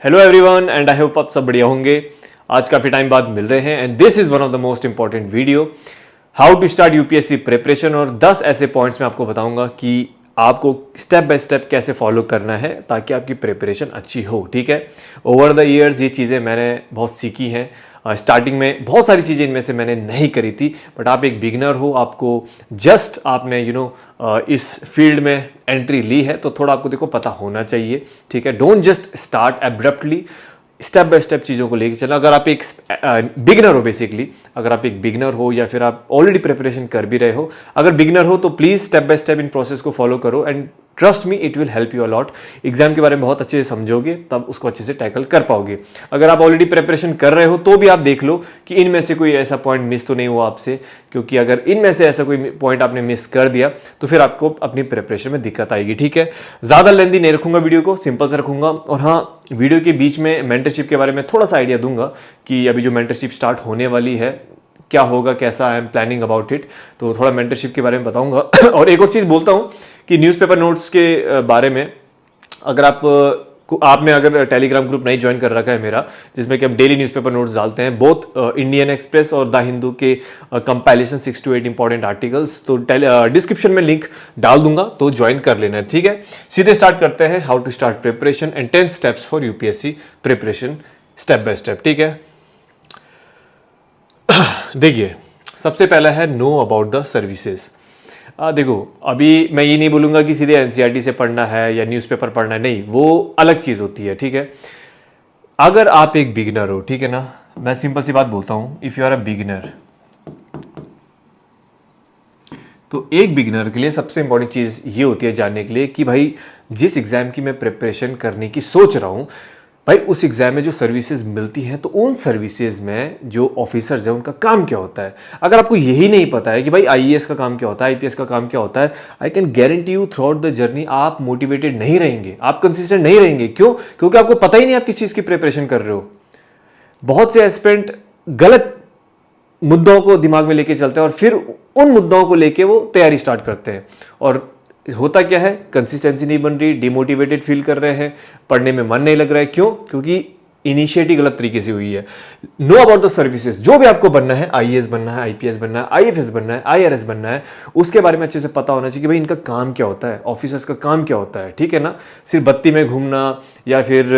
Hello everyone and I hope आप सब बढ़िया होंगे। आज काफ़ी टाइम बाद मिल रहे हैं and this is one of the most important video, how to start UPSC preparation. और 10 ऐसे पॉइंट्स मैं आपको बताऊंगा कि आपको स्टेप बाय स्टेप कैसे फॉलो करना है ताकि आपकी प्रिपरेशन अच्छी हो। ठीक है, ओवर द ईयर्स ये चीज़ें मैंने बहुत सीखी हैं। स्टार्टिंग में बहुत सारी चीज़ें इनमें से मैंने नहीं करी थी, बट आप एक बिगनर हो, आपको जस्ट आपने इस फील्ड में एंट्री ली है तो थोड़ा आपको देखो पता होना चाहिए। ठीक है, don't just start abruptly, step by step चीज़ों को लेके चलना। अगर आप एक बिगनर हो, बेसिकली अगर आप एक बिगनर हो या फिर आप ऑलरेडी प्रिपरेशन कर भी रहे हो, अगर बिगनर हो तो please step by step in process को फॉलो करो and trust me, it will help you a lot. Exam के बारे में बहुत अच्छे से समझोगे तब उसको अच्छे से टैकल कर पाओगे। अगर आप ऑलरेडी प्रिपरेशन कर रहे हो तो भी आप देख लो कि इनमें से कोई ऐसा पॉइंट मिस तो नहीं हुआ आपसे, क्योंकि अगर इनमें से ऐसा कोई पॉइंट आपने मिस कर दिया तो फिर आपको अपनी प्रिपरेशन में दिक्कत आएगी। ठीक है, ज़्यादा लेंदी नहीं रखूंगा, वीडियो को सिंपल से रखूंगा। और हाँ, वीडियो के बीच में मेंटरशिप के बारे में थोड़ा सा आइडिया दूंगा कि अभी जो मेंटरशिप स्टार्ट होने वाली है क्या होगा, कैसा I am planning about it, तो थोड़ा मेंटरशिप के बारे में बताऊंगा। और एक और चीज़ बोलता हूं कि न्यूज़पेपर नोट्स के बारे में, अगर आपने अगर टेलीग्राम ग्रुप नहीं ज्वाइन कर रखा है मेरा, जिसमें कि हम डेली न्यूज़पेपर नोट्स डालते हैं, बोथ इंडियन एक्सप्रेस और द हिंदू के कंपाइलेशन 6 to 8 इंपॉर्टेंट आर्टिकल्स, तो डिस्क्रिप्शन में लिंक डाल दूंगा तो ज्वाइन कर लेना है। ठीक है, सीधे स्टार्ट करते हैं, how to start preparation and 10 steps for UPSC preparation step by step. ठीक है, देखिए सबसे पहला है नो अबाउट द सर्विसेज। देखो, अभी मैं ये नहीं बोलूंगा कि सीधे एनसीईआरटी से पढ़ना है या न्यूज़पेपर पढ़ना है, नहीं, वो अलग चीज़ होती है। ठीक है, अगर आप एक बिगिनर हो, ठीक है ना, मैं सिंपल सी बात बोलता हूं, if you are a beginner, तो एक बिगिनर के लिए सबसे इंपॉर्टेंट चीज़ ये होती है जानने के लिए कि भाई जिस एग्ज़ाम की मैं प्रिपरेशन करने की सोच रहा हूं, भाई उस एग्जाम में जो सर्विसेज मिलती हैं तो उन सर्विसेज में जो ऑफिसर्स हैं उनका काम क्या होता है। अगर आपको यही नहीं पता है कि भाई आईएएस का काम क्या होता है, आईपीएस का काम क्या होता है, I can guarantee you through out the journey आप मोटिवेटेड नहीं रहेंगे, आप कंसिस्टेंट नहीं रहेंगे। क्यों? क्योंकि आपको पता ही नहीं आप किस चीज़ की प्रिपरेशन कर रहे हो। बहुत से एस्पिरेंट गलत मुद्दों को दिमाग में लेके चलते हैं और फिर उन मुद्दों को लेके वो तैयारी स्टार्ट करते हैं, और होता क्या है, कंसिस्टेंसी नहीं बन रही, डिमोटिवेटेड फील कर रहे हैं, पढ़ने में मन नहीं लग रहा है। क्यों? क्योंकि इनिशिएटिव गलत तरीके से हुई है। नो अबाउट द सर्विसेज, जो भी आपको बनना है, आईएएस बनना है, आईपीएस बनना है, आईएफएस बनना है, आईआरएस बनना है, उसके बारे में अच्छे से पता होना चाहिए कि भाई इनका काम क्या होता है, ऑफिसर्स का काम क्या होता है। ठीक है ना, सिर्फ बत्ती में घूमना या फिर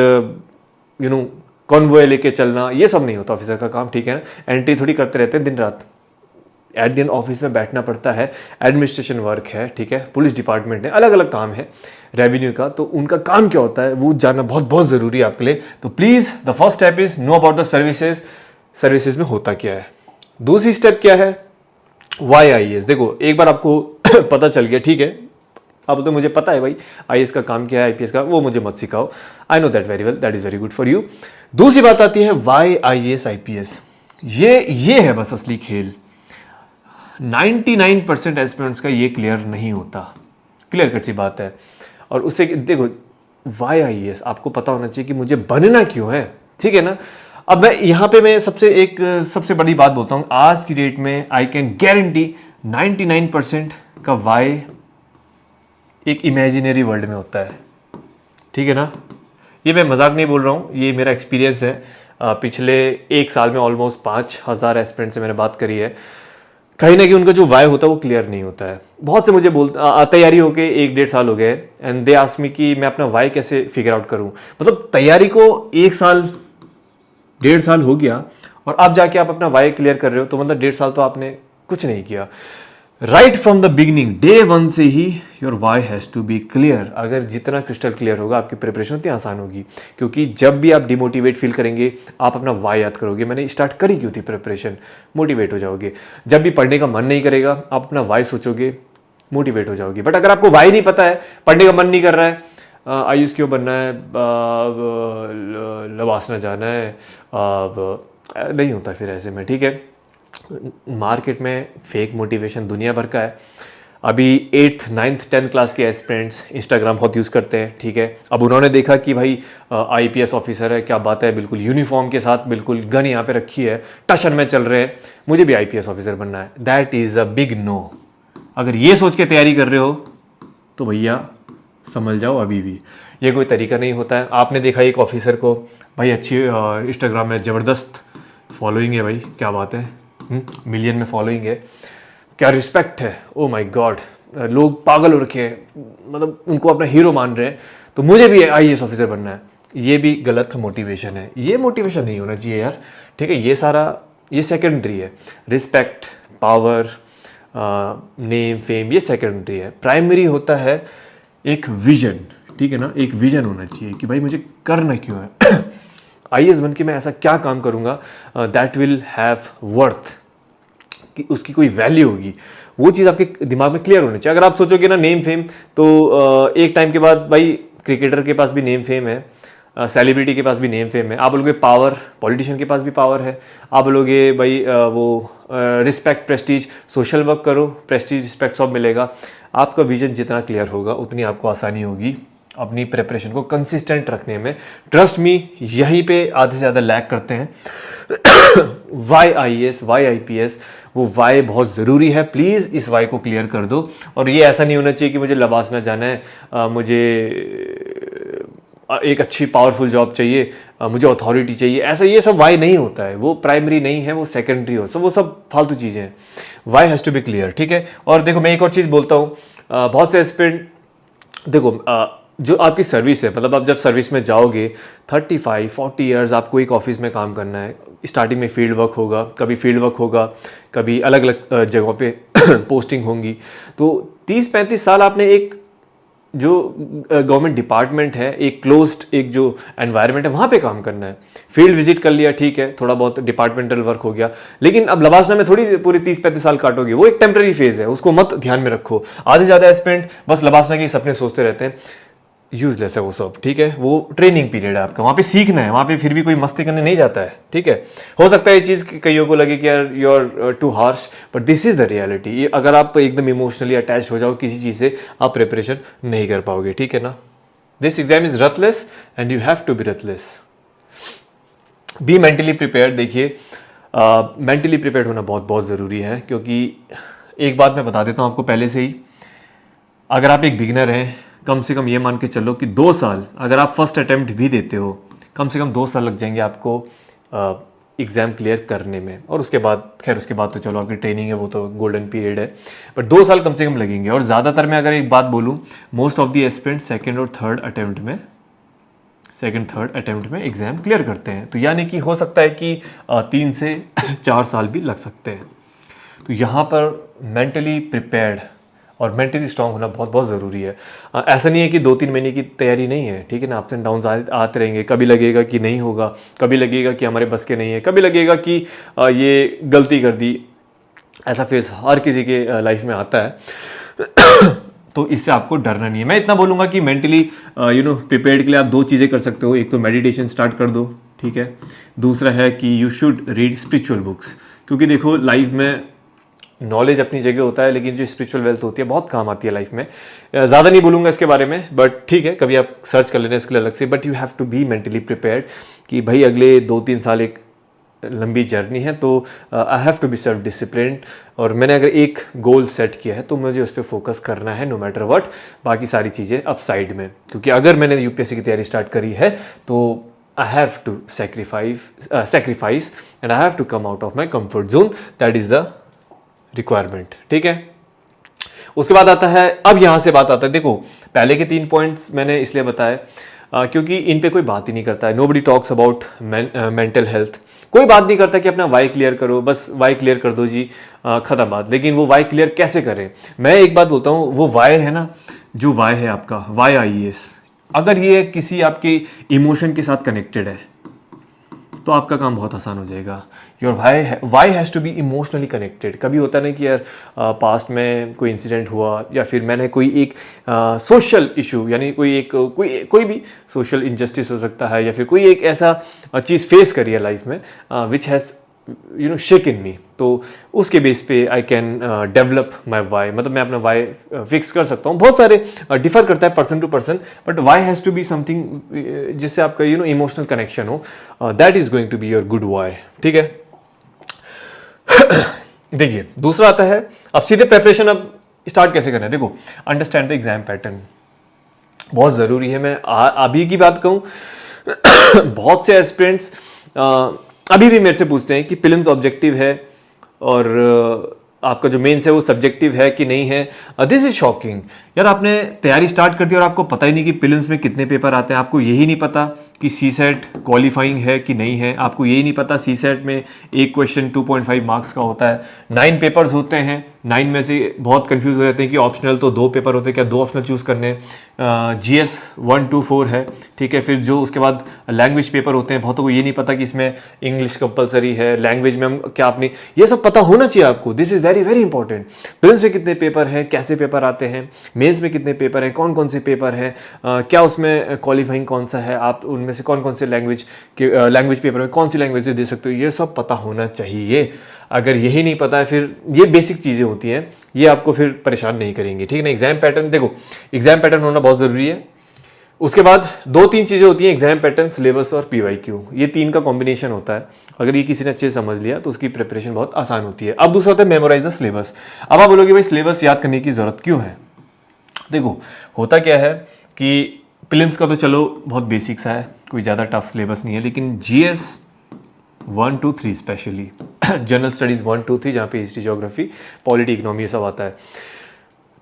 कॉन्वॉय लेके चलना, ये सब नहीं होता ऑफिसर का काम। ठीक है ना, एंट्री थोड़ी करते रहते हैं दिन रात, एट द एंड ऑफिस में बैठना पड़ता है, एडमिनिस्ट्रेशन वर्क है, ठीक है, पुलिस डिपार्टमेंट है, अलग अलग काम है रेवेन्यू का, तो उनका काम क्या होता है वो जानना बहुत बहुत ज़रूरी है आपके लिए। तो please the first step is know about the services, services में होता क्या है। दूसरी स्टेप क्या है, वाई आईएएस। देखो एक बार आपको पता चल गया, ठीक है, अब तो मुझे पता है भाई आईएएस का काम क्या है, आईपीएस का, वो मुझे मत सिखाओ, I know that very well, that is very good for you. दूसरी बात आती है वाई आईएएस आईपीएस, ये है बस असली खेल। 99% एस्पिरेंट्स का ये क्लियर नहीं होता, क्लियर कट सी बात है। और उससे देखो, वाई आईएएस आपको पता होना चाहिए कि मुझे बनना क्यों है। ठीक है ना, अब मैं यहाँ पे मैं सबसे बड़ी बात बोलता हूँ, आज की डेट में आई कैन गारंटी 99% का वाई एक इमेजिनरी वर्ल्ड में होता है। ठीक है ना, ये मैं मजाक नहीं बोल रहा हूँ, ये मेरा एक्सपीरियंस है। पिछले एक साल में ऑलमोस्ट 5000 एस्पिरेंट से मैंने बात करी है, कहीं ना कहीं उनका जो वाई होता है वो क्लियर नहीं होता है। बहुत से मुझे तैयारी होके 1-1.5 साल हो गए एंड दे आस्क मी कि मैं अपना वाई कैसे फिगर आउट करूं। मतलब तैयारी को 1 साल 1.5 साल हो गया और अब जाके आप अपना वाई क्लियर कर रहे हो, तो मतलब 1.5 साल तो आपने कुछ नहीं किया। Right from the beginning, day 1 से ही your why has to be clear. अगर जितना क्रिस्टल क्लियर होगा आपकी प्रिपरेशन उतनी आसान होगी, क्योंकि जब भी आप डिमोटिवेट फील करेंगे आप अपना वाई याद करोगे, मैंने स्टार्ट करी क्यों थी प्रिपरेशन, मोटिवेट हो जाओगे। जब भी पढ़ने का मन नहीं करेगा आप अपना वाई सोचोगे, मोटिवेट हो जाओगे। बट अगर आपको वाई नहीं पता है, पढ़ने का मन नहीं कर रहा है, आयुष क्यों बनना है, लवासना जाना है, नहीं होता फिर ऐसे में। ठीक है, मार्केट में फेक मोटिवेशन दुनिया भर का है। अभी 8th 9th 10th क्लास के एस्पिरेंट्स इंस्टाग्राम बहुत यूज़ करते हैं। ठीक है, अब उन्होंने देखा कि भाई आईपीएस ऑफिसर है, क्या बात है, बिल्कुल यूनिफॉर्म के साथ, बिल्कुल गन यहाँ पे रखी है, टशन में चल रहे हैं, मुझे भी आईपीएस ऑफिसर बनना है। That is a big no. अगर ये सोच के तैयारी कर रहे हो तो भैया समझ जाओ अभी भी ये कोई तरीका नहीं होता है। आपने देखा एक ऑफिसर को, भाई अच्छी इंस्टाग्राम में ज़बरदस्त फॉलोइंग है, भाई क्या बात है, मिलियन में फॉलोइंग है, क्या रिस्पेक्ट है, ओ माय गॉड, लोग पागल हो रखे हैं, मतलब उनको अपना हीरो मान रहे हैं, तो मुझे भी IAS ऑफिसर बनना है। ये भी गलत मोटिवेशन है, ये मोटिवेशन नहीं होना चाहिए यार, ठीक है। ये सारा ये सेकेंडरी है, रिस्पेक्ट, पावर, नेम, फेम, ये सेकेंडरी है। प्राइमरी होता है एक विजन, ठीक है ना, एक विजन होना चाहिए कि भाई मुझे करना क्यों है IAS बन के मैं ऐसा क्या काम करूँगा दैट विल हैव वर्थ, कि उसकी कोई वैल्यू होगी, वो चीज़ आपके दिमाग में क्लियर होनी चाहिए। अगर आप सोचोगे ना नेम फेम, तो एक टाइम के बाद भाई क्रिकेटर के पास भी नेम फेम है, सेलिब्रिटी के पास भी नेम फेम है, आप बोलोगे पावर, पॉलिटिशियन के पास भी पावर है, आप बोलोगे भाई वो रिस्पेक्ट, प्रेस्टीज, सोशल वर्क करो, प्रेस्टीज, रिस्पेक्ट सब मिलेगा। आपका विजन जितना क्लियर होगा उतनी आपको आसानी होगी अपनी प्रिपरेशन को कंसिस्टेंट रखने में। ट्रस्ट मी, यहीं पे आधे से ज़्यादा लैग करते हैं वाई IAS, वाई IPS, वो वाई बहुत ज़रूरी है। प्लीज़ इस वाई को क्लियर कर दो। और ये ऐसा नहीं होना चाहिए कि मुझे लबासना जाना है, मुझे एक अच्छी पावरफुल जॉब चाहिए, मुझे अथॉरिटी चाहिए, ऐसा ये सब वाई नहीं होता है, वो प्राइमरी नहीं है, वो सेकेंडरी हो, वो सब फालतू चीज़ें हैं। Why has to be clear, ठीक है। और देखो मैं एक और चीज़ बोलता हूँ, बहुत से एस्पिरेंट, देखो जो आपकी सर्विस है, मतलब आप जब सर्विस में जाओगे 35-40 ईयर्स आपको एक ऑफिस में काम करना है। स्टार्टिंग में फील्ड वर्क होगा, कभी फील्ड वर्क होगा, कभी अलग अलग जगहों पे पोस्टिंग होंगी, तो 30-35 साल आपने एक जो गवर्नमेंट डिपार्टमेंट है, एक क्लोज्ड एक जो एनवायरनमेंट है, वहाँ पे काम करना है। फील्ड विजिट कर लिया, ठीक है, थोड़ा बहुत डिपार्टमेंटल वर्क हो गया, लेकिन अब लबासना में थोड़ी पूरे 30-35 साल काटोगे, वो एक टेम्पररी फेज है, उसको मत ध्यान में रखो। आधे से ज़्यादा एस्पिरेंट बस लबासना के सपने सोचते रहते हैं, यूजलेस है वो सब, ठीक है। वो ट्रेनिंग पीरियड है आपका, वहाँ पे सीखना है, वहाँ पे फिर भी कोई मस्ती करने नहीं जाता है, ठीक है। हो सकता है ये चीज़ कईयों को लगे कि यार you are too harsh, but this is the reality. अगर आप एकदम इमोशनली अटैच हो जाओ किसी चीज़ से, आप प्रिपरेशन नहीं कर पाओगे, ठीक है ना। This exam is ruthless and you have to be ruthless. Be mentally prepared. देखिए मेंटली प्रिपेयर्ड होना बहुत बहुत ज़रूरी है, क्योंकि एक बात मैं बता देता हूँ आपको पहले से ही, अगर आप एक बिगिनर हैं, कम से कम ये मान के चलो कि 2 साल, अगर आप फर्स्ट अटेम्प्ट भी देते हो, कम से कम 2 साल लग जाएंगे आपको एग्ज़ाम क्लियर करने में। और उसके बाद खैर उसके बाद तो चलो आपकी ट्रेनिंग है, वो तो गोल्डन पीरियड है, बट 2 साल कम से कम लगेंगे। और ज़्यादातर मैं अगर एक बात बोलूँ, most of the aspirant second और थर्ड अटेम्प्ट में एग्ज़ाम क्लियर करते हैं। तो यानी कि हो सकता है कि 3 से 4 साल भी लग सकते हैं। तो यहाँ पर मेंटली प्रिपेयर्ड और मेंटली स्ट्रांग होना बहुत बहुत ज़रूरी है। ऐसा नहीं है कि 2-3 महीने की तैयारी नहीं है, ठीक है ना। अप्स एंड डाउन्स आते रहेंगे, कभी लगेगा कि नहीं होगा, कभी लगेगा कि हमारे बस के नहीं है, कभी लगेगा कि ये गलती कर दी। ऐसा फेस हर किसी के लाइफ में आता है तो इससे आपको डरना नहीं है। मैं इतना बोलूँगा कि मेंटली प्रिपेयर्ड के लिए आप 2 चीज़ें कर सकते हो। एक तो मेडिटेशन स्टार्ट कर दो, ठीक है। दूसरा है कि you should read spiritual books, क्योंकि देखो लाइफ में नॉलेज अपनी जगह होता है, लेकिन जो स्पिरिचुअल वेल्थ होती है बहुत काम आती है लाइफ में। ज़्यादा नहीं बोलूँगा इसके बारे में, बट ठीक है, कभी आप सर्च कर लेना इसके लिए अलग से। But you have to be mentally prepared कि भाई अगले 2-3 साल एक लंबी जर्नी है, तो I have to be self discipline. और मैंने अगर एक गोल सेट किया है तो मुझे उस पर फोकस करना है, नो मैटर व्हाट, बाकी सारी चीज़ें अप साइड में। क्योंकि अगर मैंने यूपीएससी की तैयारी स्टार्ट करी है तो I have to sacrifice and I have to come out of my comfort zone, that is the requirement, ठीक है। उसके बाद आता है, अब यहां से बात आता है, देखो पहले के 3 पॉइंट्स मैंने इसलिए बताया क्योंकि इन पे कोई बात ही नहीं करता है। Nobody talks about mental health, कोई बात नहीं करता कि अपना वाई क्लियर करो, बस वाई क्लियर कर दो जी, खत्म बात। लेकिन वो वाई क्लियर कैसे करें, मैं एक बात बोलता हूँ, वो वाई है ना, जो वाई है आपका वाई IAS, अगर ये किसी आपके इमोशन के साथ कनेक्टेड है तो आपका काम बहुत आसान हो जाएगा। Your why has to be emotionally connected. कभी होता नहीं कि यार पास्ट में कोई इंसिडेंट हुआ, या फिर मैंने कोई एक सोशल इशू, यानी कोई भी सोशल इनजस्टिस हो सकता है, या फिर कोई एक ऐसा चीज़ फेस करी है लाइफ में विच हैज़ शेक इन मी, तो उसके बेस पे I can develop my why, मतलब मैं अपना वाई फिक्स कर सकता हूँ। बहुत सारे डिफर करता है person to person, but why has to be something जिससे आपका इमोशनल कनेक्शन हो, that is going to be your good why, ठीक है। देखिए दूसरा आता है, अब सीधे प्रेपरेशन अब स्टार्ट कैसे करना है। देखो, अंडरस्टैंड द एग्जाम पैटर्न। बहुत ज़रूरी है। मैं अभी की बात कहूँ बहुत से एस्पिरेंट्स अभी भी मेरे से पूछते हैं कि प्रीलिम्स ऑब्जेक्टिव है और आपका जो मेंस है वो सब्जेक्टिव है कि नहीं है। दिस इज शॉकिंग यार, आपने तैयारी स्टार्ट कर दी और आपको पता ही नहीं कि प्रीलिम्स में कितने पेपर आते हैं। आपको यही नहीं पता कि सी सेट क्वालिफाइंग है कि नहीं है। आपको यही नहीं पता सी सेट में एक क्वेश्चन 2.5 मार्क्स का होता है। 9 पेपर्स होते हैं, 9 में से बहुत कंफ्यूज हो जाते हैं कि ऑप्शनल तो 2 पेपर होते हैं, क्या 2 ऑप्शनल चूज करने हैं। GS 1 2 4 है, ठीक है। फिर जो उसके बाद लैंग्वेज पेपर होते हैं, बहुतों को ये नहीं पता कि इसमें इंग्लिश कंपलसरी है, लैंग्वेज में हम क्या अपनी, ये सब पता होना चाहिए आपको। This is very very important. Prelims में कितने पेपर हैं, कैसे पेपर आते हैं, मेंस में कितने पेपर हैं, कौन कौन से पेपर हैं, क्या उसमें क्वालिफाइंग कौन सा है, आप उनमें से कौन कौन से लैंग्वेज पेपर में कौन सी लैंग्वेज दे सकते हो, ये सब पता होना चाहिए। अगर यही नहीं पता है, फिर ये बेसिक चीज़ें होती हैं, ये आपको फिर परेशान नहीं करेंगी, ठीक है ना। एग्जाम पैटर्न देखो, एग्जाम पैटर्न होना बहुत ज़रूरी है। उसके बाद 2-3 चीज़ें होती हैं, एग्जाम पैटर्न, सिलेबस और PYQ, ये 3 का कॉम्बिनेशन होता है। अगर ये किसी ने अच्छे से समझ लिया तो उसकी प्रिपरेशन बहुत आसान होती है। अब दूसरा होता है मेमोराइज द सिलेबस। अब आप बोलोगे भाई सिलेबस याद करने की ज़रूरत क्यों है। देखो होता क्या है कि प्रीलिम्स का तो चलो बहुत बेसिक सा है, कोई ज़्यादा टफ सिलेबस नहीं है, लेकिन GS 1 2 3 स्पेशली जनरल स्टडीज़ 1 2 3 जहाँ पे हिस्ट्री, ज्योग्राफी, पॉलिटी, इकोनॉमी ये सब आता है,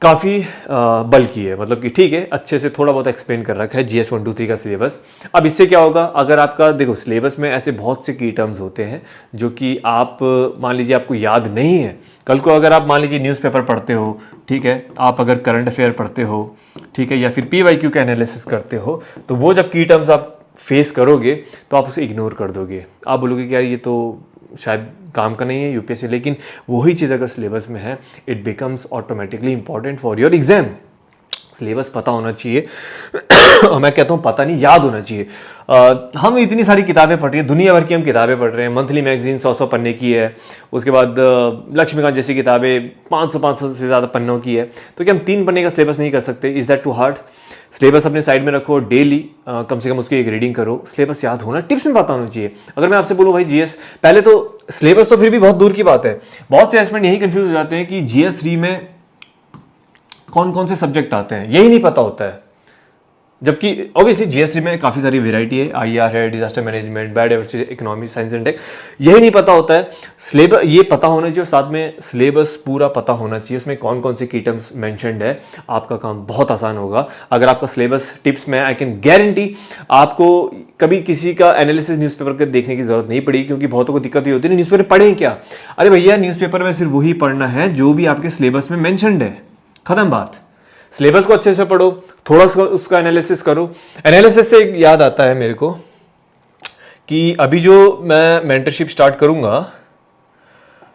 काफ़ी बल्कि है। मतलब कि ठीक है, अच्छे से थोड़ा बहुत एक्सप्लेन कर रखा है GS 1 2 3 का सिलेबस। अब इससे क्या होगा, अगर आपका देखो सिलेबस में ऐसे बहुत से की टर्म्स होते हैं जो कि आप मान लीजिए आपको याद नहीं है, कल को अगर आप मान लीजिए न्यूज़पेपर पढ़ते हो, ठीक है, आप अगर करंट अफेयर पढ़ते हो, ठीक है, या फिर PYQ का एनालिसिस करते हो, तो वो जब की टर्म्स आप फेस करोगे तो आप उसे इग्नोर कर दोगे। आप बोलोगे कि यार ये तो शायद काम का नहीं है UPSC, लेकिन वही चीज़ अगर सिलेबस में है, it becomes automatically important for your exam. Syllabus पता होना चाहिए और मैं कहता हूँ पता नहीं, याद होना चाहिए। हम इतनी सारी किताबें पढ़ रही हैं, दुनिया भर की हम किताबें पढ़ रहे हैं, मंथली मैगजीन 100 पन्ने की है, उसके बाद लक्ष्मीकांत जैसी किताबें 500 से ज़्यादा पन्नों की है, तो क्या हम 3 पन्ने का सिलेबस नहीं कर सकते? Is that too hard? Syllabus अपने साइड में रखो, डेली कम से कम उसकी एक रीडिंग करो, सिलेबस याद होना, टिप्स में पता होना चाहिए। अगर मैं आपसे बोलूँ भाई GS, पहले तो सिलेबस तो फिर भी बहुत दूर की बात है, बहुत से एस्पिरेंट यही कंफ्यूज हो जाते हैं कि GS 3 में कौन कौन से सब्जेक्ट आते हैं, यही नहीं पता होता है। जबकि ऑब्वियसली GS 3 में काफ़ी सारी वेराइटी है, IR है, disaster management, biodiversity, economy, science and tech, यही नहीं पता होता है। सिलेबस ये पता होना चाहिए, साथ में सिलेबस पूरा पता होना चाहिए, उसमें कौन कौन से की टर्म्स मेंशन्ड है। आपका काम बहुत आसान होगा अगर आपका सिलेबस टिप्स में, आई कैन गारंटी आपको कभी किसी का एनालिसिस न्यूज़पेपर के देखने की जरूरत नहीं पड़ी, क्योंकि बहुतों को दिक्कत ये होती है न्यूज़पेपर पढ़ें क्या। अरे भैया, न्यूज़पेपर में सिर्फ वही पढ़ना है जो भी आपके सिलेबस में मेंशन्ड है, खत्म बात। सिलेबस को अच्छे से पढ़ो, थोड़ा सा उसका एनालिसिस करो। एनालिसिस से याद आता है मेरे को कि अभी जो मैं मेंटरशिप स्टार्ट करूंगा,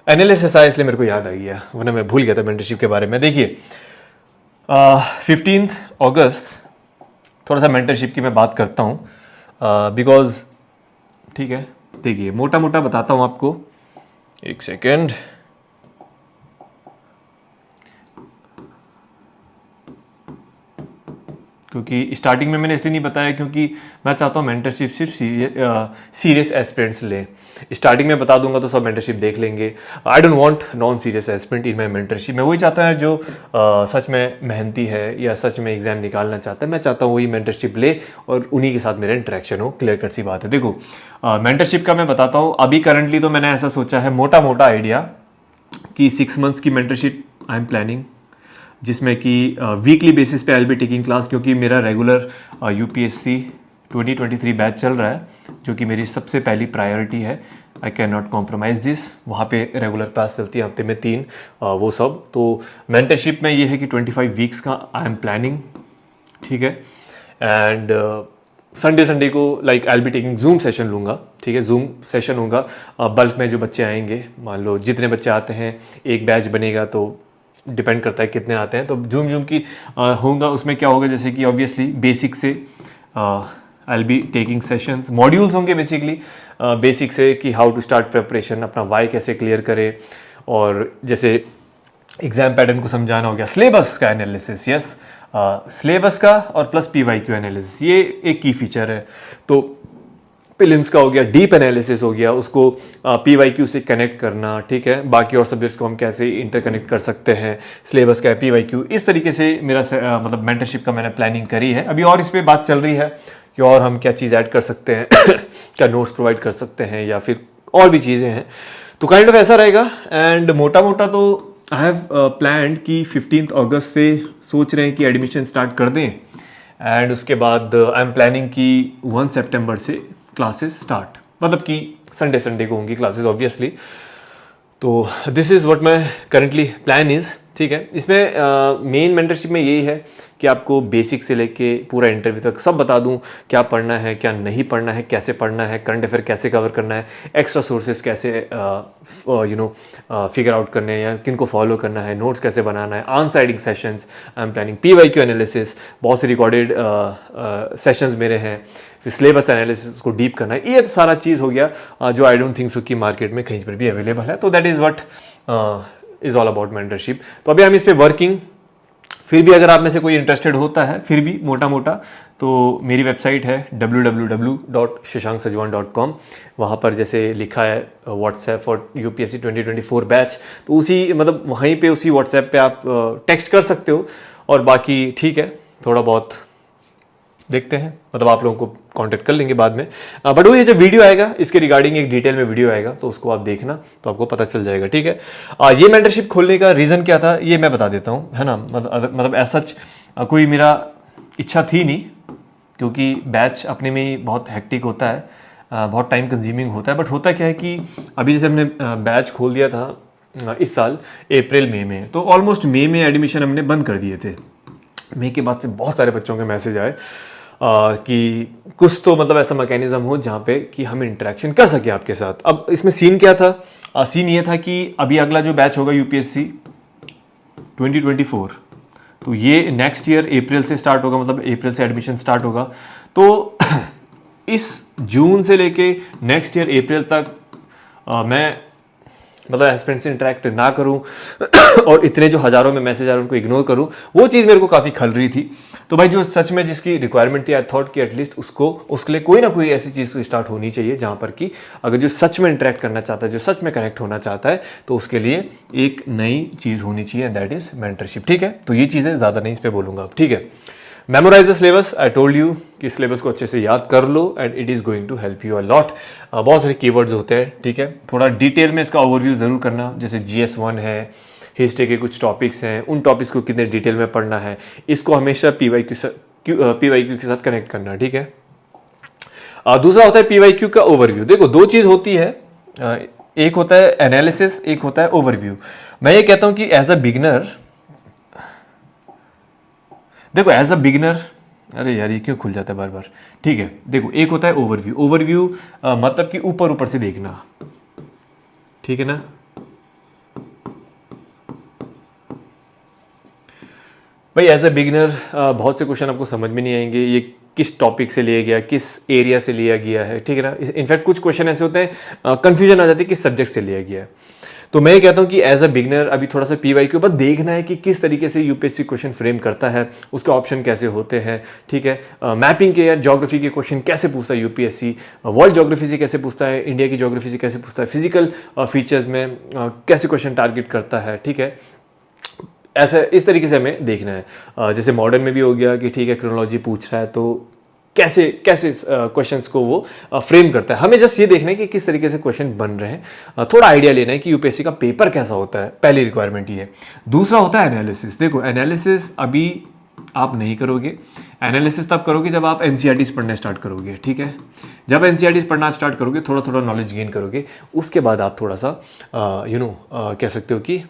एनालिसिस आया इसलिए मेरे को याद आ गया, वरना मैं भूल गया था मेंटरशिप के बारे में। देखिए 15 अगस्त थोड़ा सा मेंटरशिप की मैं बात करता हूँ, बिकॉज ठीक है, देखिए मोटा मोटा बताता हूँ आपको, एक सेकेंड। क्योंकि स्टार्टिंग में मैंने इसलिए नहीं बताया क्योंकि मैं चाहता हूँ मेंटरशिप सिर्फ सीरियस एस्पिरेंट्स लें। स्टार्टिंग में बता दूंगा तो सब मेंटरशिप देख लेंगे। I don't want non serious aspirant in my mentorship. मैं वही चाहता हूँ जो सच में मेहनती है या सच में एग्जाम निकालना चाहता है, मैं चाहता हूँ वही मेंटरशिप ले और उन्हीं के साथ मेरा इंटरेक्शन हो। क्लियर कट सी बात है। देखो मेंटरशिप का मैं बताता हूँ। अभी करंटली तो मैंने ऐसा सोचा है, मोटा मोटा आइडिया, कि 6 मंथ्स की मेंटरशिप आई एम प्लानिंग, जिसमें कि वीकली बेसिस पे आई बी टेकिंग क्लास, क्योंकि मेरा रेगुलर UPSC 2023 बैच चल रहा है, जो कि मेरी सबसे पहली प्रायोरिटी है। I can not compromise this. वहाँ पे रेगुलर क्लास चलती है, हफ्ते में 3 वो सब। तो मेंटरशिप में ये है कि 25 वीक्स का आई एम प्लानिंग, ठीक है। एंड संडे को like I be taking zoom session लूँगा, ठीक है। जूम सेशन होगा, बल्क में जो बच्चे आएंगे, मान लो जितने बच्चे आते हैं, एक बैच बनेगा, तो डिपेंड करता है कितने आते हैं। तो जूम की होगा, उसमें क्या होगा, जैसे कि ऑब्वियसली बेसिक से आई बी टेकिंग सेशंस, मॉड्यूल्स होंगे बेसिकली बेसिक से, कि हाउ टू स्टार्ट प्रिपरेशन, अपना वाई कैसे क्लियर करे, और जैसे एग्जाम पैटर्न को समझाना हो गया, सिलेबस का एनालिसिस, यस सिलेबस का, और प्लस PYQ एनालिसिस, ये एक की फीचर है। तो प्रीलिम्स का हो गया, डीप एनालिसिस हो गया, उसको PYQ से कनेक्ट करना, ठीक है, बाकी और सब्जेक्ट्स को हम कैसे इंटरकनेक्ट कर सकते हैं, सिलेबस का है, PYQ, इस तरीके से मेरा मतलब मेंटरशिप का मैंने प्लानिंग करी है। अभी और इस पर बात चल रही है कि और हम क्या चीज़ ऐड कर सकते हैं क्या नोट्स प्रोवाइड कर सकते हैं या फिर और भी चीज़ें हैं, तो काइंड ऑफ ऐसा रहेगा। एंड मोटा मोटा तो आई हैव प्लान्ड कि 15 अगस्त से सोच रहे हैं कि एडमिशन स्टार्ट कर दें, एंड उसके बाद आई एम प्लानिंग कि 1 सितंबर से क्लासेस स्टार्ट, मतलब कि संडे को होंगी क्लासेस ऑब्वियसली। तो this is what my currently plan is, ठीक है। इसमें मेन मेंटरशिप में यही है कि आपको बेसिक से लेके पूरा इंटरव्यू तक सब बता दूं, क्या पढ़ना है क्या नहीं पढ़ना है, कैसे पढ़ना है, करंट अफेयर कैसे कवर करना है, एक्स्ट्रा सोर्सेज कैसे फिगर आउट करने हैं या किनको फॉलो करना है, नोट्स कैसे बनाना है, answer writing sessions, I am planning PYQ analysis, बहुत से रिकॉर्डेड सेशंस मेरे हैं, फिर सिलेबस एनालिसिस को डीप करना है, ये सारा चीज़ हो गया जो आई डोंट थिंक सो कि मार्केट में कहीं पर भी अवेलेबल है। तो that is what is all about mentorship. तो अभी हम इस पर वर्किंग, फिर भी अगर आप में से कोई इंटरेस्टेड होता है, फिर भी मोटा मोटा, तो मेरी वेबसाइट है www.shashanksajwan.com। वहाँ पर जैसे लिखा है व्हाट्सएप फॉर UPSC 2024 बैच, तो उसी मतलब वहीं पे उसी व्हाट्सएप पे आप टेक्स्ट कर सकते हो, और बाकी ठीक है, थोड़ा बहुत देखते हैं, मतलब आप लोगों को कांटेक्ट कर लेंगे बाद में। बट वो ये जब वीडियो आएगा इसके रिगार्डिंग एक डिटेल में वीडियो आएगा, तो उसको आप देखना, तो आपको पता चल जाएगा, ठीक है। ये मेंटरशिप खोलने का रीज़न क्या था ये मैं बता देता हूँ, है ना। मतलब ऐसा कोई मेरा इच्छा थी नहीं, क्योंकि बैच अपने में ही बहुत हेक्टिक होता है, बहुत टाइम कंज्यूमिंग होता है। बट होता क्या है कि अभी जैसे हमने बैच खोल दिया था इस साल अप्रैल मई में, तो ऑलमोस्ट मई में एडमिशन हमने बंद कर दिए थे। मई के बाद से बहुत सारे बच्चों के मैसेज आए कि कुछ तो मतलब ऐसा मैकेनिज्म हो जहाँ पे कि हम इंटरेक्शन कर सके आपके साथ। अब इसमें सीन क्या था, सीन ये था कि अभी अगला जो बैच होगा UPSC 2024, तो ये नेक्स्ट ईयर अप्रैल से स्टार्ट होगा, मतलब अप्रैल से एडमिशन स्टार्ट होगा। तो इस जून से लेके नेक्स्ट ईयर अप्रैल तक मैं मतलब एस्पिरेंट से इंटरेक्ट ना करूं और इतने जो हज़ारों में मैसेज आ रहे हैं उनको इग्नोर करूं, वो चीज़ मेरे को काफ़ी खल रही थी। तो भाई जो सच में जिसकी रिक्वायरमेंट थी, आई थॉट कि एटलीस्ट उसके लिए कोई ना कोई ऐसी चीज़ स्टार्ट होनी चाहिए जहां पर कि अगर जो सच में इंटरेक्ट करना चाहता है, जो सच में कनेक्ट होना चाहता है, तो उसके लिए एक नई चीज़ होनी चाहिए, एंड दैट इज़ मेंटरशिप, ठीक है। तो ये चीज़ें ज़्यादा नहीं इस पर बोलूँगा अब, ठीक है। Memorise the syllabus, I told you कि सिलेबस को अच्छे से याद कर लो, and it is going to help you a lot. बहुत सारे कीवर्ड्स होते हैं, ठीक है, थोड़ा डिटेल में इसका ओवरव्यू ज़रूर करना, जैसे GS1 है, हिस्ट्री के कुछ टॉपिक्स हैं, उन टॉपिक्स को कितने डिटेल में पढ़ना है, इसको हमेशा PYQ के साथ कनेक्ट करना, ठीक है। दूसरा होता है PYQ का ओवरव्यू। देखो दो चीज़ होती है, एक होता है एनालिसिस, एक होता है ओवरव्यू। मैं ये कहता हूँ कि एज अ बिगिनर, देखो एज अ बिगिनर, अरे यार ये क्यों खुल जाता है बार बार, ठीक है। देखो एक होता है ओवरव्यू मतलब कि ऊपर ऊपर से देखना, ठीक है ना। भाई एज अ बिगिनर बहुत से क्वेश्चन आपको समझ में नहीं आएंगे, ये किस टॉपिक से लिया गया, किस एरिया से लिया गया है, ठीक है ना। इनफैक्ट कुछ क्वेश्चन ऐसे होते हैं कंफ्यूजन आ जाती है किस सब्जेक्ट से लिया गया है। तो मैं ये कहता हूँ कि एज अ बिगिनर अभी थोड़ा सा PYQ के ऊपर देखना है कि किस तरीके से UPSC क्वेश्चन फ्रेम करता है, उसके ऑप्शन कैसे होते हैं, ठीक है। मैपिंग के या ज्योग्राफी के क्वेश्चन कैसे पूछता है UPSC, वर्ल्ड ज्योग्राफी से कैसे पूछता है, इंडिया की ज्योग्राफी से कैसे पूछता है, फिजिकल फीचर्स में कैसे क्वेश्चन टारगेट करता है, ठीक है। ऐसा इस तरीके से हमें देखना है। जैसे मॉडर्न में भी हो गया कि ठीक है क्रोनोलॉजी पूछ रहा है, तो कैसे कैसे क्वेश्चंस को वो फ्रेम करता है। हमें जस्ट ये देखना है कि किस तरीके से क्वेश्चन बन रहे हैं, थोड़ा आइडिया लेना है कि UPSC का पेपर कैसा होता है, पहली रिक्वायरमेंट ये है। दूसरा होता है एनालिसिस। देखो एनालिसिस अभी आप नहीं करोगे, एनालिसिस तब करोगे जब आप NCERTs पढ़ना स्टार्ट करोगे, ठीक है। जब NCERTs पढ़ना स्टार्ट करोगे, थोड़ा थोड़ा नॉलेज गेन करोगे, उसके बाद आप थोड़ा सा कह सकते हो कि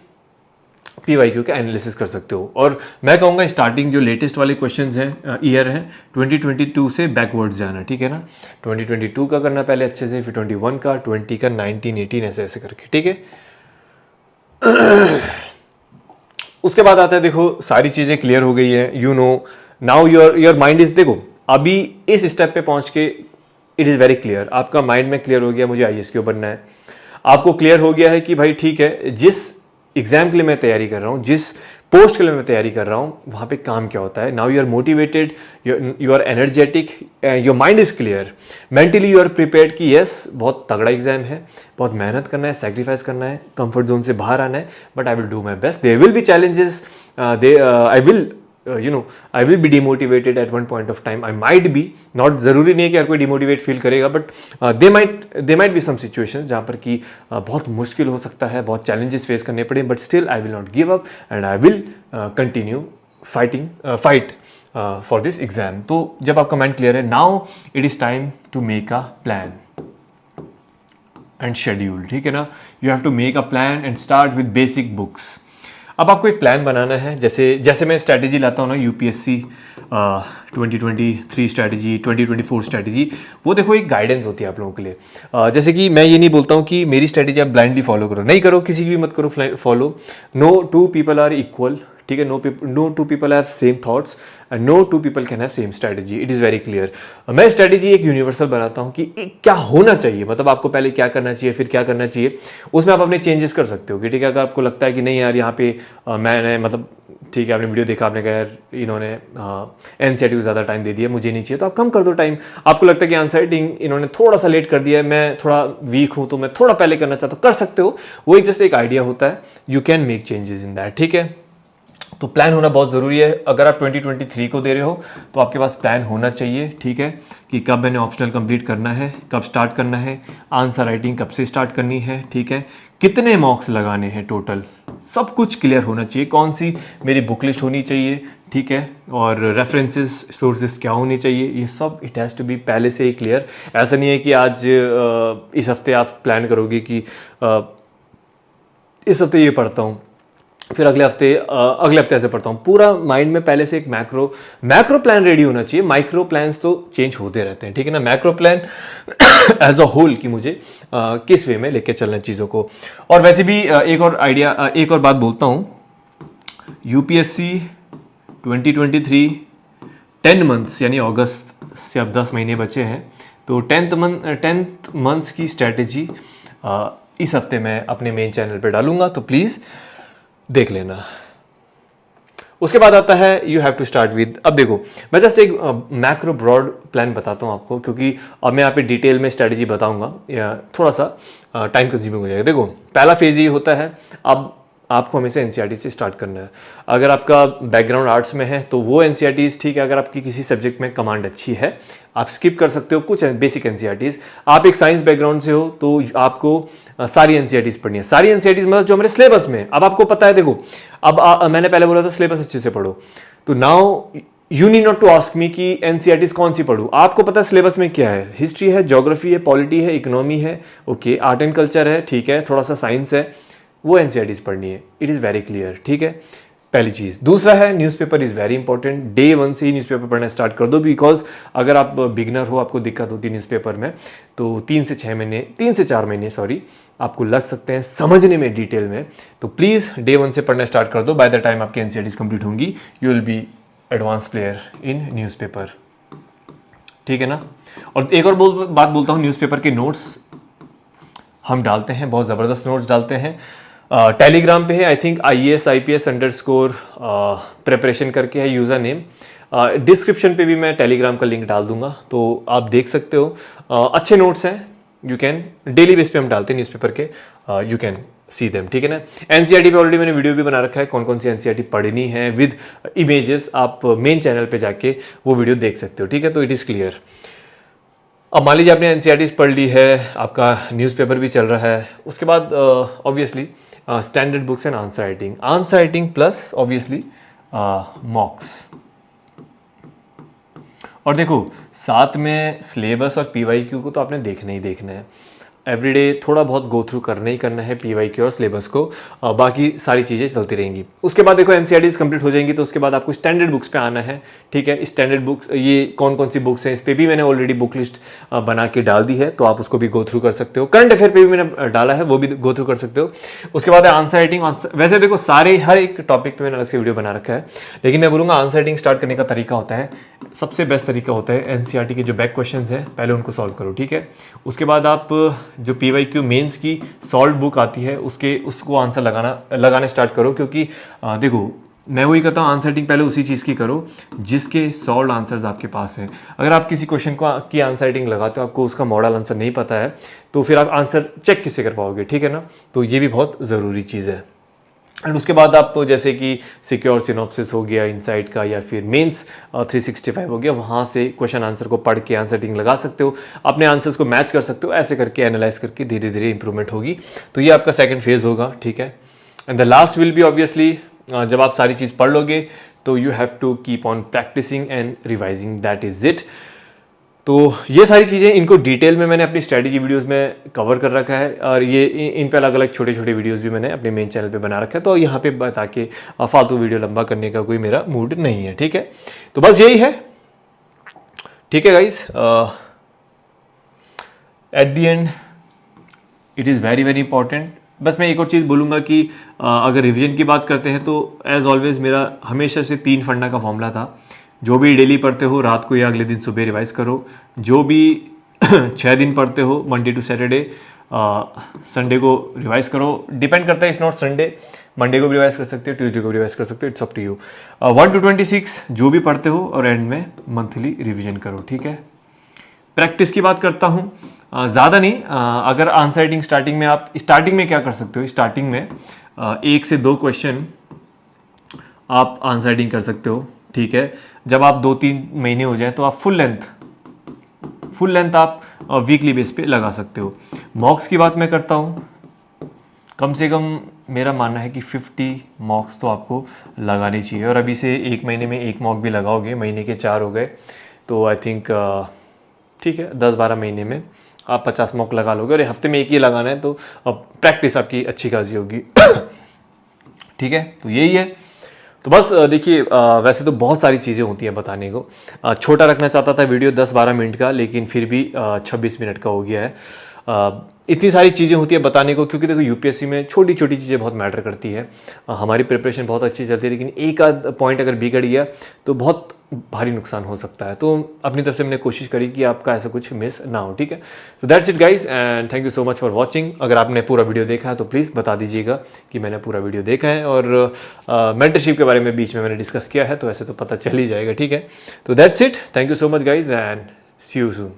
PYQ का एनालिसिस कर सकते हो। और मैं कहूँगा स्टार्टिंग जो लेटेस्ट वाले क्वेश्चंस हैं ईयर हैं 2022 से बैकवर्ड्स जाना, ठीक है ना। 2022 का करना पहले अच्छे से, फिर 21 का, 20 का, 19, 18 ऐसे ऐसे करके, ठीक है। उसके बाद आता है, देखो सारी चीज़ें क्लियर हो गई है, you know now your mind is, देखो अभी इस स्टेप पे पहुंच के इट इज़ वेरी क्लियर, आपका माइंड में क्लियर हो गया मुझे IAS बनना है। आपको क्लियर हो गया है कि भाई ठीक है, जिस एग्जाम के लिए मैं तैयारी कर रहा हूँ, जिस पोस्ट के लिए मैं तैयारी कर रहा हूँ, वहाँ पे काम क्या होता है। Now you are motivated, you are energetic, your mind is clear, mentally you are prepared कि यस बहुत तगड़ा एग्जाम है, बहुत मेहनत करना है, सेक्रीफाइस करना है, कंफर्ट जोन से बाहर आना है, but I will do my best. There will be challenges, I will be demotivated at one point of time, I might be, not जरूरी नहीं है कि हर कोई डिमोटिवेट फील करेगा, but they might be some situations जहाँ पर कि बहुत मुश्किल हो सकता है, बहुत चैलेंजेस फेस करने पड़े, but still I will not give up and I will continue fight for this exam. तो जब आपका माइंड क्लियर है, now it is time to make a plan and schedule, ठीक है ना। You have to make a plan and start with basic books. अब आपको एक प्लान बनाना है, जैसे मैं स्ट्रैटेजी लाता हूँ ना, यूपीएससी 2023 स्ट्रैटेजी, 2024 स्ट्रैटेजी, वो देखो एक गाइडेंस होती है आप लोगों के लिए। जैसे कि मैं ये नहीं बोलता हूँ कि मेरी स्ट्रैटेजी आप ब्लाइंडली फॉलो करो, नहीं करो, किसी की भी मत करो follow. No two people are equal, ठीक है, no two people have same thoughts and no two people can have same strategy, it is very clear. मैं स्ट्रैटेजी एक यूनिवर्सल बनाता हूँ कि क्या होना चाहिए, मतलब आपको पहले क्या करना चाहिए, फिर क्या करना चाहिए, उसमें आप अपने चेंजेस कर सकते हो कि ठीक है, अगर आपको लगता है कि नहीं यार यहाँ पे मैंने मतलब ठीक है, आपने वीडियो देखा, आपने कहा यार इन्होंने एनसीईआरटी को ज़्यादा टाइम दे दिया, मुझे नहीं चाहिए, तो आप कम कर दो टाइम। आपको लगता है कि आंसर इन्होंने थोड़ा सा लेट कर दिया है, मैं थोड़ा वीक हूँ तो मैं थोड़ा पहले करना चाहता हूँ, कर सकते हो। वो एक जैसे एक आइडिया होता है, you can make changes in that, ठीक है। तो प्लान होना बहुत ज़रूरी है। अगर आप 2023 को दे रहे हो तो आपके पास प्लान होना चाहिए, ठीक है, कि कब मैंने ऑप्शनल कंप्लीट करना है, कब स्टार्ट करना है, आंसर राइटिंग कब से स्टार्ट करनी है, ठीक है, कितने मॉक्स लगाने हैं टोटल, सब कुछ क्लियर होना चाहिए, कौन सी मेरी बुक लिस्ट होनी चाहिए, ठीक है, और रेफरेंसेस सोर्सेज क्या होने चाहिए, ये सब इट हैज़ टू बी पहले से ही क्लियर। ऐसा नहीं है कि आज इस हफ्ते आप प्लान करोगे कि इस हफ्ते ये पढ़ता हूँ, फिर अगले हफ्ते ऐसे पढ़ता हूँ। पूरा माइंड में पहले से एक मैक्रो प्लान रेडी होना चाहिए। माइक्रो प्लान्स तो चेंज होते रहते हैं, ठीक है ना। Macro plan as a whole कि मुझे किस वे में लेके चलना है चीज़ों को। और वैसे भी एक और बात बोलता हूँ, यूपीएससी 2023 10 मंथ्स यानी अगस्त से अब 10 महीने बचे हैं, तो 10th मंथ्स की स्ट्रैटेजी इस हफ्ते मैं अपने मेन चैनल पे डालूंगा, तो प्लीज़ देख लेना। उसके बाद आता है you have to start with, अब देखो मैं जस्ट एक मैक्रो ब्रॉड प्लान बताता हूँ आपको, क्योंकि अब मैं यहाँ पे डिटेल में स्ट्रैटेजी बताऊंगा, या थोड़ा सा टाइम कंज्यूमिंग हो जाएगा। देखो पहला फेज ये होता है, अब आपको हमेशा एनसीईआरटी से स्टार्ट करना है। अगर आपका बैकग्राउंड आर्ट्स में है तो वो एनसीईआरटीज ठीक है, अगर आपकी किसी सब्जेक्ट में कमांड अच्छी है आप स्किप कर सकते हो कुछ बेसिक एनसीईआरटीज। आप एक साइंस बैकग्राउंड से हो तो आपको सारी एनसीईआरटीज पढ़नी है। सारी एनसीईआरटीज मतलब जो हमारे सिलेबस में, अब आपको पता है, देखो अब मैंने पहले बोला था सिलेबस अच्छे से पढ़ो, तो now you need not to ask me कि एनसीईआरटीज कौन सी पढ़ूं, आपको पता है सिलेबस में क्या है, हिस्ट्री है, ज्योग्राफी है, पॉलिटी है, इकोनॉमी है, ओके, आर्ट एंड कल्चर है, ठीक है, थोड़ा सा साइंस है, वो एनसीईआरटीज पढ़नी है। इट इज़ वेरी क्लियर, ठीक है, पहली चीज़। दूसरा है newspaper is very important. Day 1 से ही न्यूज़पेपर पढ़ना स्टार्ट कर दो, बिकॉज अगर आप बिगनर हो, आपको दिक्कत होती है न्यूज़पेपर में, तो 3 से 4 महीने आपको लग सकते हैं समझने में डिटेल में। तो प्लीज़ डे 1 से पढ़ना स्टार्ट कर दो। बाय द टाइम आपकी एनसीईआरटीज कंप्लीट होंगी, you will be advance player in newspaper, ठीक है ना। और एक और बात बोलता हूँ, न्यूज़पेपर के नोट्स हम डालते हैं, बहुत ज़बरदस्त नोट्स डालते हैं। टेलीग्राम पे है, आई थिंक IAS/IPS_ प्रेपरेशन करके है यूज़र नेम। डिस्क्रिप्शन पे भी मैं टेलीग्राम का लिंक डाल दूंगा, तो आप देख सकते हो। अच्छे नोट्स हैं, यू कैन डेली बेस पे हम डालते हैं न्यूज़पेपर के, यू कैन सी देम, ठीक है ना। एनसीईआरटी पे ऑलरेडी मैंने वीडियो भी बना रखा है, कौन कौन सी एनसीईआरटी पढ़नी है विद इमेजेस, आप मेन चैनल पे जाके वो वीडियो देख सकते हो, ठीक है। तो इट इज़ क्लियर। अब मान लीजिए आपने एनसीईआरटीज पढ़ ली है, आपका न्यूज़पेपर भी चल रहा है, उसके बाद obviously standard books and answer writing plus obviously मॉक्स। और देखो साथ में सिलेबस और पीवाईक्यू को तो आपने देखना ही देखना है। एवरीडे थोड़ा बहुत गो थ्रू करना ही करना है पीवाईक्यू और सिलेबस को, बाकी सारी चीज़ें चलती रहेंगी। उसके बाद देखो एनसीईआरटीज कंप्लीट हो जाएंगी, तो उसके बाद आपको स्टैंडर्ड बुक्स पे आना है, ठीक है। स्टैंडर्ड बुक्स ये कौन कौन सी बुक्स हैं, इस पर भी मैंने ऑलरेडी बुक लिस्ट बना के डाल दी है, तो आप उसको भी गो थ्रू कर सकते हो। करंट अफेयर पे भी मैंने डाला है, वो भी गो थ्रू कर सकते हो। उसके बाद आंसर राइटिंग, वैसे देखो सारे हर एक टॉपिक पे मैंने अलग से वीडियो बना रखा है, लेकिन मैं बोलूँगा आंसर राइटिंग स्टार्ट करने का तरीका होता है, सबसे बेस्ट तरीका होता है एनसीईआरटी के जो बैक क्वेश्चन है पहले उनको सॉल्व करो, ठीक है। उसके बाद आप जो पीवाईक्यू मेंस की सॉल्व बुक आती है उसको आंसर लगाना स्टार्ट करो, क्योंकि देखो मैं वही कहता हूँ, आंसर राइटिंग पहले उसी चीज़ की करो जिसके सॉल्व आंसर्स आपके पास हैं। अगर आप किसी क्वेश्चन को की आंसर राइटिंग लगाते हो, आपको उसका मॉडल आंसर नहीं पता है, तो फिर आप आंसर चेक किससे कर पाओगे, ठीक है ना। तो ये भी बहुत ज़रूरी चीज़ है। एंड उसके बाद आप जैसे कि सिक्योर सिनॉप्सिस हो गया इनसाइट का, या फिर मेंस 365 हो गया, वहाँ से क्वेश्चन आंसर को पढ़ के आंसर राइटिंग लगा सकते हो, अपने आंसर्स को मैच कर सकते हो, ऐसे करके एनालाइज करके धीरे धीरे इंप्रूवमेंट होगी। तो ये आपका सेकंड फेज होगा, ठीक है। And the last will be obviously, जब आप सारी चीज़ पढ़ लोगे तो you have to keep on practising and revising, that is it. तो ये सारी चीज़ें, इनको डिटेल में मैंने अपनी स्ट्रेटजी वीडियोस में कवर कर रखा है, और ये इन पे अलग अलग छोटे छोटे वीडियोस भी मैंने अपने मेन चैनल पे बना रखा है। तो यहाँ पे बता के फालतू वीडियो लंबा करने का कोई मेरा मूड नहीं है, ठीक है। तो बस यही है, ठीक है guys. At the end it is very very important. बस मैं एक और चीज़ बोलूँगा कि अगर रिवीजन की बात करते हैं तो एज ऑलवेज मेरा हमेशा से 3 फंडा का फॉर्मूला था। जो भी डेली पढ़ते हो रात को या अगले दिन सुबह रिवाइज करो। जो भी 6 दिन पढ़ते हो मंडे टू सैटरडे, संडे को रिवाइज करो। डिपेंड करता है, इट्स नॉट संडे, मंडे को भी रिवाइज कर सकते हो, ट्यूसडे को भी रिवाइज कर सकते हो, it's up to you. 1 to 26 जो भी पढ़ते हो, और एंड में मंथली रिविजन करो, ठीक है। प्रैक्टिस की बात करता हूँ, ज़्यादा नहीं। अगर आंसर राइटिंग स्टार्टिंग में, आप स्टार्टिंग में क्या कर सकते हो, स्टार्टिंग में 1 से 2 क्वेश्चन आप आंसर राइटिंग कर सकते हो, ठीक है। जब आप 2-3 महीने हो जाए तो आप फुल लेंथ आप वीकली बेस पे लगा सकते हो। मॉक्स की बात मैं करता हूँ, कम से कम मेरा मानना है कि 50 मॉक्स तो आपको लगानी चाहिए। और अभी से 1 महीने में 1 मॉक भी लगाओगे, महीने के 4 हो गए, तो आई थिंक ठीक है, 10-12 महीने में आप 50 मॉक लगा लोगे। और हफ्ते में 1 ही लगाना है, तो प्रैक्टिस आपकी अच्छी खासी होगी। ठीक है, तो यही है। तो बस देखिए, वैसे तो बहुत सारी चीज़ें होती हैं बताने को। छोटा रखना चाहता था वीडियो 10-12 मिनट का, लेकिन फिर भी 26 मिनट का हो गया है। इतनी सारी चीज़ें होती है बताने को, क्योंकि देखो यूपीएससी में छोटी छोटी चीज़ें बहुत मैटर करती है। हमारी प्रिपरेशन बहुत अच्छी चलती है, लेकिन एक आध पॉइंट अगर बिगड़ गया तो बहुत भारी नुकसान हो सकता है। तो अपनी तरफ से मैंने कोशिश करी कि आपका ऐसा कुछ मिस ना हो, ठीक है। So that's it guys, and thank you so much for watching. अगर आपने पूरा वीडियो देखा है तो प्लीज़ बता दीजिएगा कि मैंने पूरा वीडियो देखा है। और मेंटरशिप के बारे में बीच में मैंने डिस्कस किया है, तो ऐसे तो पता चल ही जाएगा, ठीक है। तो that's it, thank you so much guys, and see you soon.